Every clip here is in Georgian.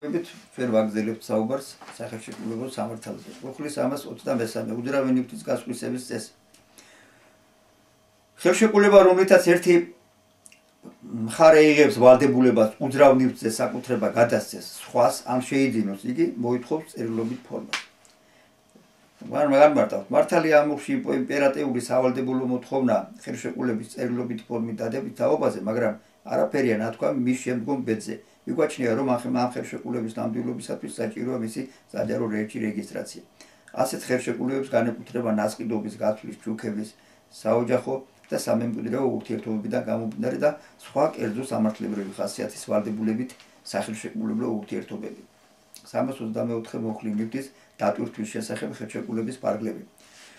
Ჩვენ ვაგრძელებთ საუბარს სახელმწიფო სამართალზე. Მუხლის 323 უძრავი ნივთის გასხვისების წესი. ხელშეკრულება, რომლითაც ერთი მხარე იღებს ვალდებულებას უძრავ ნივთზე საკუთრება გადასცეს სხვას, ან შეიძინოს, იგი მოითხოვს წერილობით ფორმას. გამარტავთ, მართალია ამუხში იმპერატიული სავალდებულო მოთხოვნა ხელშეკრულების წერილობით ფორმით დადებით თაობაზე, მაგრამ არაფერია ნათქვამი მის შემდგომ ბედზე. მიგვაჩნია, რომ ამ ხელშეკრულების ნამდვილობისათვის საჭიროა მისი საჯარო რეესტრი რეგისტრაცია. ასეთ ხელშეკრულებებს განეკუთვნება ნასყიდობის გაცვლის, ჩუქების, საოჯახო და სამემკვიდრეო ურთიერთობებიდან გამომდინარე და სხვა კერძო სამართლებრივი ხასიათის ვალდებულებით სახელშეკრულებრივი ურთიერთობები. 324 მუხლი ნივთის დატვირთვის შესახებ ხელშეკრულების პარაგრაფები.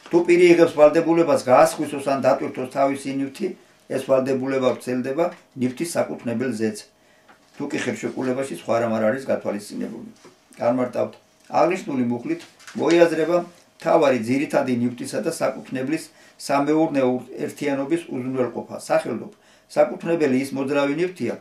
თუ პირი იღებს ვალდებულებას გაასხვისოს ან დატვირთოს თავისი ნივთი, ეს ვალდებულება ვრცელდება ნივთის საკუთვნებელ ზეც. თუ კი ხელშეკრულებაში სხვა რამ არ არის გათვალისწინებული. განმარტავთ, აღნიშნული მუხლით მოიაზრება მთავარი ძირითადი ნივთისა და საკუთვნებლის სამეურნეო ერთიანობის უზრუნველყოფა. სახელობ, საკუთვნებელი ის მოძრავი ნივთია,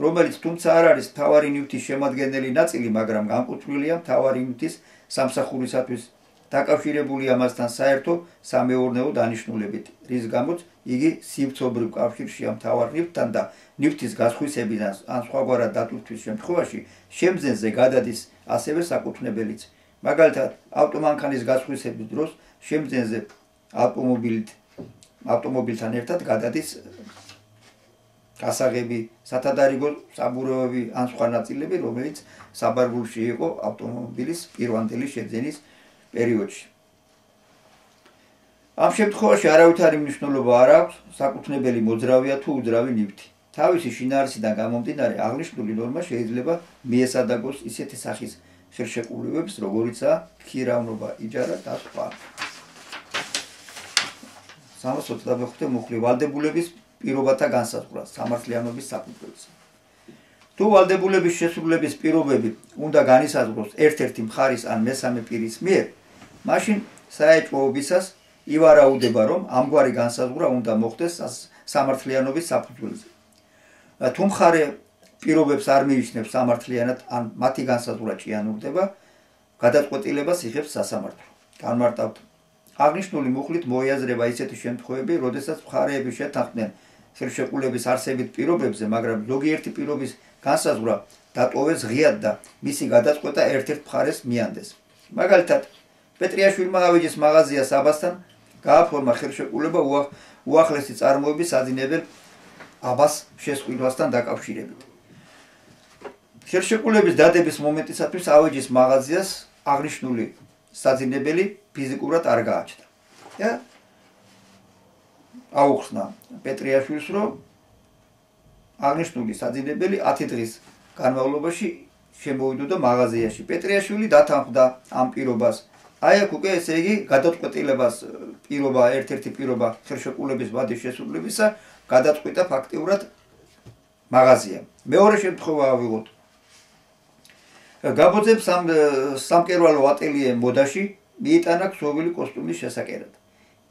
რომელიც თუმცა არ არის მთავარი ნივთის შემადგენელი ნაწილი, მაგრამ განკუთვნილია მთავარი ნივთის სამსახურისათვის, დაკავშირებულია მასთან საერთო სამეურნეო დანიშნულებით, რის გამოც იგი სივრცობრივ კავშირშია მთავარ ნივთთან და ნივთის გასხვისების ან სხვაგვარად დატვირთვის შემთხვევაში შემძენზე გადადის ასევე საკუთვნებელიც. მაგალითად, ავტომანქანის გასხვისების დროს შემძენზე ავტომობილთან ერთად გადადის გასაღები, სათადარიგო საბურავები ან სხვა ნაწილები, რომელიც საბარგულში იყო ავტომობილის პირვანდელი შეძენის პერიოდში. ამ შემთხვევაში არავითარი მნიშვნელობა არ აქვს, საკუთვნებელი მოძრავია თუ უძრავი ნივთი. თავისი შინაარსიდან გამომდინარე, აღნიშნული ნორმა შეიძლება მიესადაგოს ისეთი სახის ხელშეკრულებებს, როგორიცაა ხირავნობა, იჯარა და სხვა. 325 მუხლი ვალდებულების პირობათა განსაზღვრა სამართლიანობის საფუძველზე. თუ ვალდებულების შესრულების პირობები უნდა განისაზღვროს ერთ-ერთი მხარის ან მესამე პირის მიერ, მაშინ საეჭვოებისას ივარაუდება, რომ ამგვარი განსაზღვრა უნდა მოხდეს სამართლიანობის საფუძველზე. თუ მხარე პირობებს არ მიიჩნევს სამართლიანად, ან მათი განსაზღვრა ჭიანურდება, გადაწყვეტილებას იღებს სასამართლო. განმარტავთ, აღნიშნული მუხლით მოიაზრება ისეთი შემთხვევები, როდესაც მხარეები შეთანხმდნენ ხელშეკრულების არსებით პირობებზე, მაგრამ ზოგიერთი პირობის განსაზღვრა დატოვეს ღიად და მისი გადაწყვეტა ერთ-ერთ მხარეს მიანდეს. მაგალითად, პეტრიაშვილმა ავეჯის მაღაზია საბასთან გააფორმა ხელშეკრულება უახლესი წარმოების საძინებელ აბას შესყიდვასთან დაკავშირებით. ხელშეკრულების დადების მომენტისათვის ავეჯის მაღაზიას აღნიშნული საძინებელი ფიზიკურად არ გააჩნდა. აუხსნა პეტრიაშვილს, რომ აღნიშნული საძინებელი 10 დღის განმავლობაში შემოვიდოდა მაღაზიაში. პეტრიაშვილი დათანხმდა ამ პირობას. აი აქ უკვე ესე იგი გადაწყვეტილებას პირობა, ერთ-ერთი პირობა ხელშეკრულების ვადის შესრულებისა გადაწყვიტა ფაქტიურად მაღაზია. მეორე შემთხვევა ავიღოთ. გაბოძებს სამკერვალო ატელიე მოდაში მიიტანა ქსოვილი კოსტუმის შესაკერად.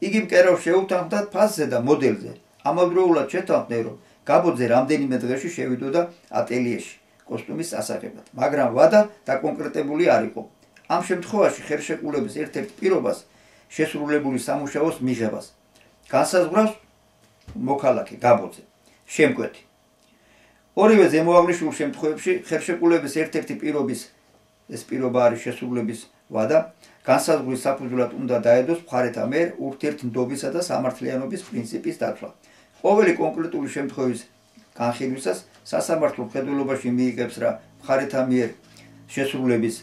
იგი მკერავს შეუთანხმდა ფასზე და მოდელზე. ამავდროულად შეთანხმდნენ, რომ გაბოძე რამდენიმე დღეში შევიდოდა ატელიეში კოსტუმის ასაღებად, მაგრამ ვადა დაკონკრეტებული არ იყო. ამ შემთხვევაში ხელშეკრულების ერთ-ერთ პირობას შესრულებული სამუშაოს მიღებას განსაზღვრავს მოქალაქე გაბოძე, შემკვეთი. ორივე ზემოაღნიშნულ შემთხვევებში ხელშეკრულების ერთ-ერთი პირობის, ეს პირობა არის შესრულების ვადა, განსაზღვრის საფუძვლად უნდა დაედოს მხარეთა მიერ ურთიერთმდობისა და სამართლიანობის პრინციპის დაცვა. ყოველი კონკრეტული შემთხვევის განხილვისას სასამართლო მხედველობაში მიიღებს რა მხარეთა მიერ შესრულების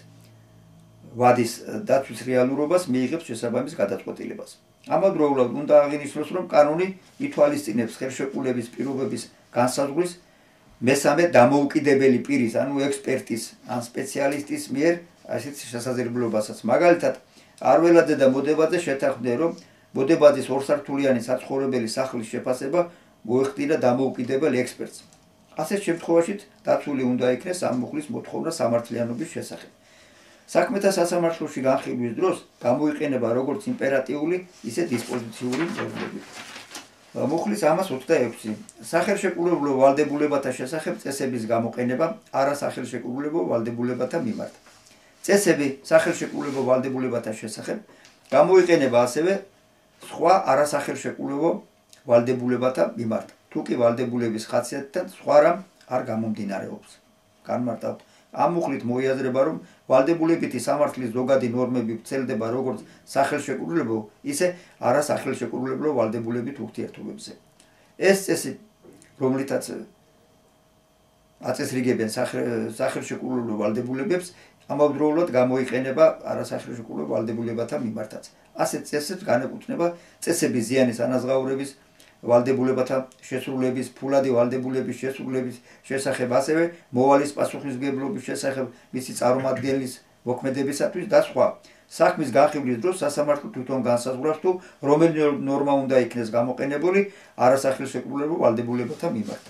ვადის დაცვის რეალურობას მიიღებს შესაბამის გადაწყვეტილებას. ამავდროულად უნდა აღინიშნოს, რომ კანონი ითვალისწინებს ხელშეკრულების პირობების განსაზღვრის მესამე დამოუკიდებელი პირის, ანუ ექსპერტის ან სპეციალისტის მიერ ასეთ შესაძლებლობასაც. მაგალითად, არველაძე და მოდებაძე შეთანხმდნენ, რომ მოდებაძის ორსართულიანი საცხოვრებელი სახლის შეფასება მოეხდინა დამოუკიდებელ ექსპერტს. ასეთ შემთხვევაშიც დაცული უნდა იქნეს ამ მუხლის მოთხოვნა სამართლიანობის შესახებ. საქმეთა სასამართლოში განხილვის დროს გამოიყენება როგორც იმპერატიული, ისე დისპოზიციური ნორმები. მუხლის 126. სახელშეკრულებულო ვალდებულებათა შესახებ წესების გამოყენება არასახელშეკრულებო ვალდებულებათა მიმართ. წესები სახელშეკრულებო ვალდებულებათა შესახებ გამოიყენება ასევე სხვა არასახელშეკრულებო ვალდებულებათა მიმართ. თუ კი ვალდებულების ხასიათიდან სხვა რამ არ გამომდინარეობს. განმარტავთ, ამ მუხლით მოიაზრება, რომ ვალდებულებითი სამართლის ზოგადი ნორმები ვრცელდება როგორც სახელშეკრულებო, ისე არასახელშეკრულებო ვალდებულებით ურთიერთობებზე. ეს წესი, რომლითაც აწესრიგებენ სახელშეკრულებო ვალდებულებებს, ამავდროულად გამოიყენება არასახელშეკრულებო ვალდებულებათა მიმართაც. ასეთ წესებს განეკუთვნება წესები ზიანის ანაზღაურების ვალდებულებათა შესრულების, ფულადი ვალდებულების შესრულების შესახებ, ასევე მოვალის პასუხისმგებლობის შესახებ, მისი წარმომადგენლის მოქმედებისათვის და სხვა. საქმის განხილვის დროს სასამართლო თვითონ განსაზღვრავს, თუ რომელი ნორმა უნდა იქნეს გამოყენებული არასახელშეკრულებო ვალდებულებათა მიმართ.